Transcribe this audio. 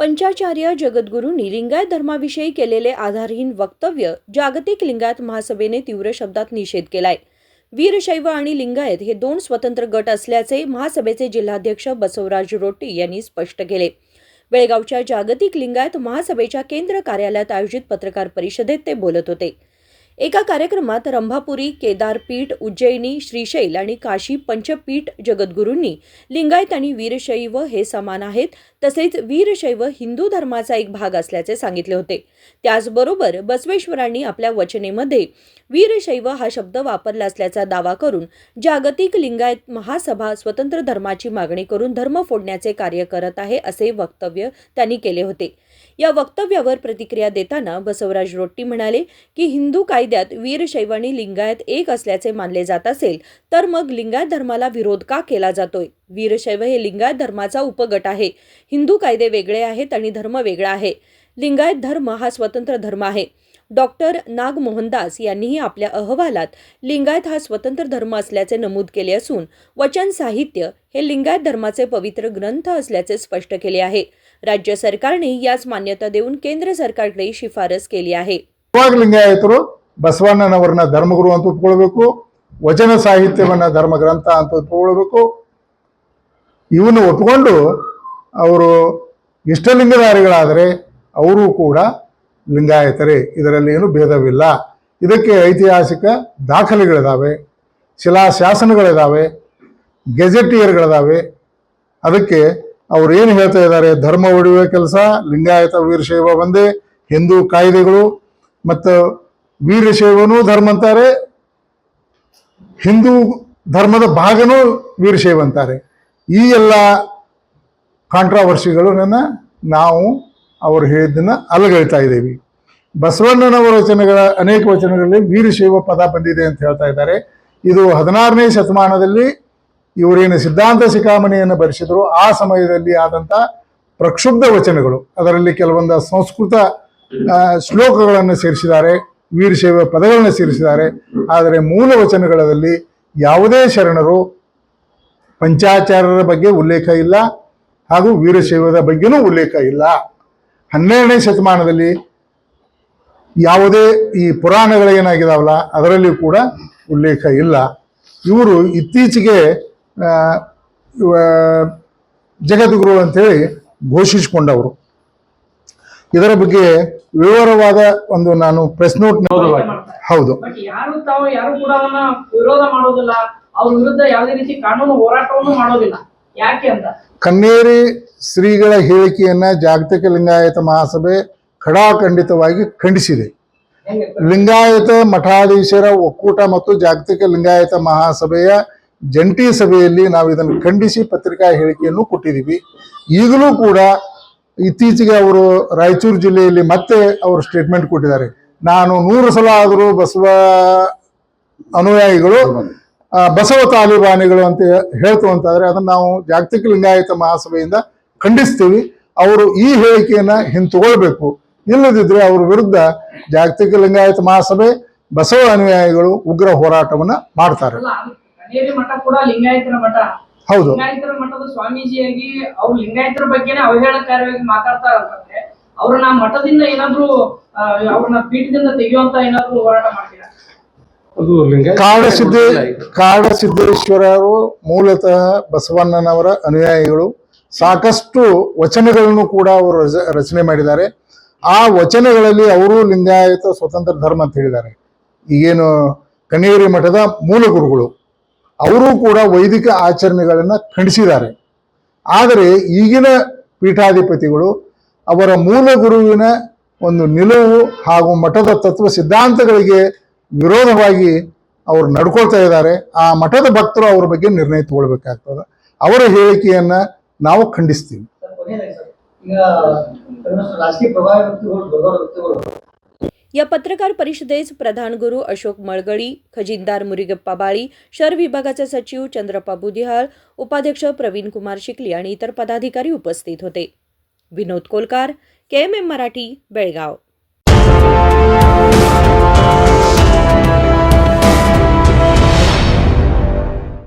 पंचाचार्य जगद्गुरूंनी लिंगायत धर्माविषयी केलेले आधारहीन वक्तव्य जागतिक लिंगायत महासभेने तीव्र शब्दात निषेध केलाय। वीरशैव आणि लिंगायत हे दोन स्वतंत्र गट असल्याचे महासभेचे जिल्हाध्यक्ष बसवराज रोट्टी यांनी स्पष्ट केले। बेळगावच्या जागतिक लिंगायत महासभेच्या केंद्र कार्यालयात आयोजित पत्रकार परिषदेत ते बोलत होते। एका कार्यक्रमात रंभापुरी, केदारपीठ, उज्जैनी, श्रीशैल आणि काशी पंचपीठ जगद्गुरूंनी लिंगायत आणि वीरशैव हे समान आहेत, तसेच वीरशैव हिंदू धर्माचा एक भाग असल्याचे सांगितले होते। त्याचबरोबर बसवेश्वरांनी आपल्या वचनेमध्ये वीरशैव हा शब्द वापरला असल्याचा दावा करून जागतिक लिंगायत महासभा स्वतंत्र धर्माची मागणी करून धर्म फोडण्याचे कार्य करत आहे असे वक्तव्य त्यांनी केले होते। या वक्तव्यावर प्रतिक्रिया देताना बसवराज रोट्टी म्हणाले की हिंदू कायद्यात वीरशैव आणि लिंगायत एक असल्याचे मानले जात असेल तर मग लिंगायत धर्माला विरोध का केला जातोय? वीरशैव हे लिंगायत धर्माचा उपगट आहे। हिंदू कायदे वेगळे आहेत आणि धर्म वेगळा आहे। लिंगायत धर्म हा स्वतंत्र धर्म आहे। डॉक्टर नागमोहनदास यांनीही आपल्या अहवालात लिंगायत हा स्वतंत्र धर्म असल्याचे नमूद केले असून वचन साहित्य हे लिंगायत धर्माचे पवित्र ग्रंथ असल्याचे स्पष्ट केले आहे। राज्य सरकारने यास मान्यता देऊन केंद्र सरकारकडे शिफारस केली आहे। लिंगायतರು ಬಸವಣ್ಣನವರನ್ನ ಧರ್ಮಗುರು ಅಂತ ಒಪ್ಪಿಕೊಳ್ಳಬೇಕು, ವಚನ ಸಾಹಿತ್ಯವನ್ನ ಧರ್ಮಗ್ರಂಥ ಅಂತ ಒಪ್ಪಿಕೊಳ್ಳಬೇಕು। ಇವನ್ನ ಒಪ್ಪಿಕೊಂಡು ಅವರು ಇಷ್ಟಲಿಂಗಧಾರಿಗಳಾದರೆ ಅವರು ಕೂಡ ಲಿಂಗಾಯತರೇ, ಇದರಲ್ಲಿ ಏನು ಭೇದವಿಲ್ಲ। ಇದಕ್ಕೆ ಐತಿಹಾಸಿಕ ದಾಖಲೆಗಳಿದಾವೆ, ಶಿಲಾಶಾಸನಗಳಿದಾವೆ, ಗೆಜೆಟಿಯರ್ಗಳಿದಾವೆ। ಅದಕ್ಕೆ ಅವ್ರು ಏನು ಹೇಳ್ತಾ ಇದ್ದಾರೆ, ಧರ್ಮ ಒಡೆಯುವ ಕೆಲಸ ಲಿಂಗಾಯತ ವೀರಶೈವ ಒಂದೇ, ಹಿಂದೂ ಕಾಯ್ದೆಗಳು ಮತ್ತು ವೀರಶೈವನೂ ಧರ್ಮ ಅಂತಾರೆ, ಹಿಂದೂ ಧರ್ಮದ ಭಾಗನೂ ವೀರಶೈವ ಅಂತಾರೆ। ಈ ಎಲ್ಲ ಕಾಂಟ್ರಾವರ್ಸಿಗಳನ್ನು ನಾವು ಅವರು ಹೇಳಿದ್ದನ್ನ ಅಲಗಳ್ತಾ ಇದ್ದೀವಿ। ಬಸವಣ್ಣನವರ ವಚನಗಳ ಅನೇಕ ವಚನಗಳಲ್ಲಿ ವೀರಶೈವ ಪದ ಬಂದಿದೆ ಅಂತ ಹೇಳ್ತಾ ಇದ್ದಾರೆ। ಇದು 16ನೇ ಶತಮಾನದಲ್ಲಿ ಇವರೇನು ಸಿದ್ಧಾಂತ ಶಿಖಾಮಣಿಯನ್ನು ಬರೆಸಿದ್ರು ಆ ಸಮಯದಲ್ಲಿ ಆದಂಥ ಪ್ರಕ್ಷುಬ್ಧ ವಚನಗಳು, ಅದರಲ್ಲಿ ಕೆಲವೊಂದು ಸಂಸ್ಕೃತ ಶ್ಲೋಕಗಳನ್ನು ಸೇರಿಸಿದ್ದಾರೆ, ವೀರಶೈವ ಪದಗಳನ್ನು ಸೇರಿಸಿದ್ದಾರೆ। ಆದರೆ ಮೂಲ ವಚನಗಳಲ್ಲಿ ಯಾವುದೇ ಶರಣರು ಪಂಚಾಚಾರ್ಯರ ಬಗ್ಗೆ ಉಲ್ಲೇಖ ಇಲ್ಲ ಹಾಗೂ ವೀರಶೈವದ ಬಗ್ಗೆನೂ ಉಲ್ಲೇಖ ಇಲ್ಲ। 12ನೇ ಶತಮಾನದಲ್ಲಿ ಯಾವುದೇ ಈ ಪುರಾಣಗಳೇನಾಗಿದಾವಲ್ಲ ಅದರಲ್ಲಿ ಕೂಡ ಉಲ್ಲೇಖ ಇಲ್ಲ। ಇವರು ಇತ್ತೀಚೆಗೆ ಜಗದ್ಗುರು ಅಂತೇಳಿ ಘೋಷಿಸಿಕೊಂಡವರು। ಇದರ ಬಗ್ಗೆ ವಿವರವಾದ ಒಂದು ನಾನು ಪ್ರೆಸ್ ನೋಟ್ ಹೌದು ಯಾರು ಕೂಡ ಅವನ್ನ ವಿರೋಧ ಮಾಡೋದಿಲ್ಲ, ಅವ್ರ ವಿರುದ್ಧ ಯಾವುದೇ ರೀತಿ ಕಾನೂನು ಹೋರಾಟವನ್ನು ಮಾಡೋದಿಲ್ಲ, ಯಾಕೆ ಅಂತ ಕನ್ನೇರಿ ಶ್ರೀಗಳ ಹೇಳಿಕೆಯನ್ನ ಜಾಗತಿಕ ಲಿಂಗಾಯತ ಮಹಾಸಭೆ ಖಡಾಖಂಡಿತವಾಗಿ ಖಂಡಿಸಿದೆ। ಲಿಂಗಾಯತ ಮಠಾಧೀಶರ ಒಕ್ಕೂಟ ಮತ್ತು ಜಾಗತಿಕ ಲಿಂಗಾಯತ ಮಹಾಸಭೆಯ ಜಂಟಿ ಸಭೆಯಲ್ಲಿ ನಾವು ಇದನ್ನು ಖಂಡಿಸಿ ಪತ್ರಿಕಾ ಹೇಳಿಕೆಯನ್ನು ಕೊಟ್ಟಿದ್ದೀವಿ। ಈಗಲೂ ಕೂಡ ಇತ್ತೀಚೆಗೆ ಅವರು ರಾಯಚೂರು ಜಿಲ್ಲೆಯಲ್ಲಿ ಮತ್ತೆ ಅವರು ಸ್ಟೇಟ್ಮೆಂಟ್ ಕೊಟ್ಟಿದ್ದಾರೆ, ನಾನು 100 ಸಲ ಆದರೂ ಬಸವ ಅನುಯಾಯಿಗಳು ಬಸವ ತಾಲಿಬಾನಿಗಳು ಅಂತ ಹೇಳ್ತು ಅಂತಾದ್ರೆ ಅದನ್ನು ನಾವು ಜಾಗತಿಕ ಲಿಂಗಾಯತ ಮಹಾಸಭೆಯಿಂದ ಖಂಡಿಸ್ತೀವಿ। ಅವರು ಈ ಹೇಳಿಕೆಯನ್ನ ಹಿಂತಗೊಳ್ಬೇಕು, ಇಲ್ಲದಿದ್ರೆ ಅವ್ರ ವಿರುದ್ಧ ಜಾಗತಿಕ ಲಿಂಗಾಯತ ಮಹಾಸಭೆ ಬಸವ ಅನುಯಾಯಿಗಳು ಉಗ್ರ ಹೋರಾಟವನ್ನ ಮಾಡ್ತಾರೆ। ಹೌದು, ಲಿಂಗಾಯತರ ಮಠದ ಸ್ವಾಮೀಜಿಯಾಗಿ ಅವ್ರು ಲಿಂಗಾಯತರ ಬಗ್ಗೆನೇ ಅವಹೇಳನಕಾರಿಯಾಗಿ ಮಾತಾಡ್ತಾರಂತಂದ್ರೆ ಅವ್ರನ್ನ ಮಠದಿಂದ ಏನಾದ್ರು ಅವ್ರನ್ನ ಪೀಠದಿಂದ ತೆಗೆಯುವಂತ ಏನಾದ್ರು ಹೋರಾಟ ಮಾಡ್ತೀರಾ? ಕಾಡಸಿದ್ದೇಶ್ವರರು ಮೂಲತಃ ಬಸವಣ್ಣನವರ ಅನುಯಾಯಿಗಳು, ಸಾಕಷ್ಟು ವಚನಗಳನ್ನು ಕೂಡ ಅವರು ರಚನೆ ಮಾಡಿದ್ದಾರೆ। ಆ ವಚನಗಳಲ್ಲಿ ಅವರು ಲಿಂಗಾಯತ ಸ್ವತಂತ್ರ ಧರ್ಮ ಅಂತ ಹೇಳಿದ್ದಾರೆ। ಈಗೇನು ಕನ್ನೇರಿ ಮಠದ ಮೂಲ ಗುರುಗಳು ಅವರು ಕೂಡ ವೈದಿಕ ಆಚರಣೆಗಳನ್ನು ಖಂಡಿಸಿದ್ದಾರೆ। ಆದರೆ ಈಗಿನ ಪೀಠಾಧಿಪತಿಗಳು ಅವರ ಮೂಲ ಗುರುವಿನ ಒಂದು ನಿಲುವು ಹಾಗೂ ಮಠದ ತತ್ವ ಸಿದ್ಧಾಂತಗಳಿಗೆ ವಿರೋಧವಾಗಿ ಅವರು ನಡ್ಕೊಳ್ತಾ ಇದ್ದಾರೆ। ಆ ಮಠದ ಭಕ್ತರು ಅವ್ರ ಬಗ್ಗೆ ನಿರ್ಣಯ ತಗೊಳ್ಬೇಕಾಗ್ತದೆ। ಅವರ ಹೇಳಿಕೆಯನ್ನ ನಾವು ಖಂಡಿಸ್ತೀವಿ। या पत्रकार परिषदेस प्रधान गुरु अशोक मळगडी, खजिनदार मुरिगप्पा बाळी, शहर विभागाचे सचिव चंद्रप्पा बुदिहाळ, उपाध्यक्ष प्रवीण कुमार शिकली आणि इतर पदाधिकारी उपस्थित होते। विनोद कोलकार, KMM मराठी, बेळगाव।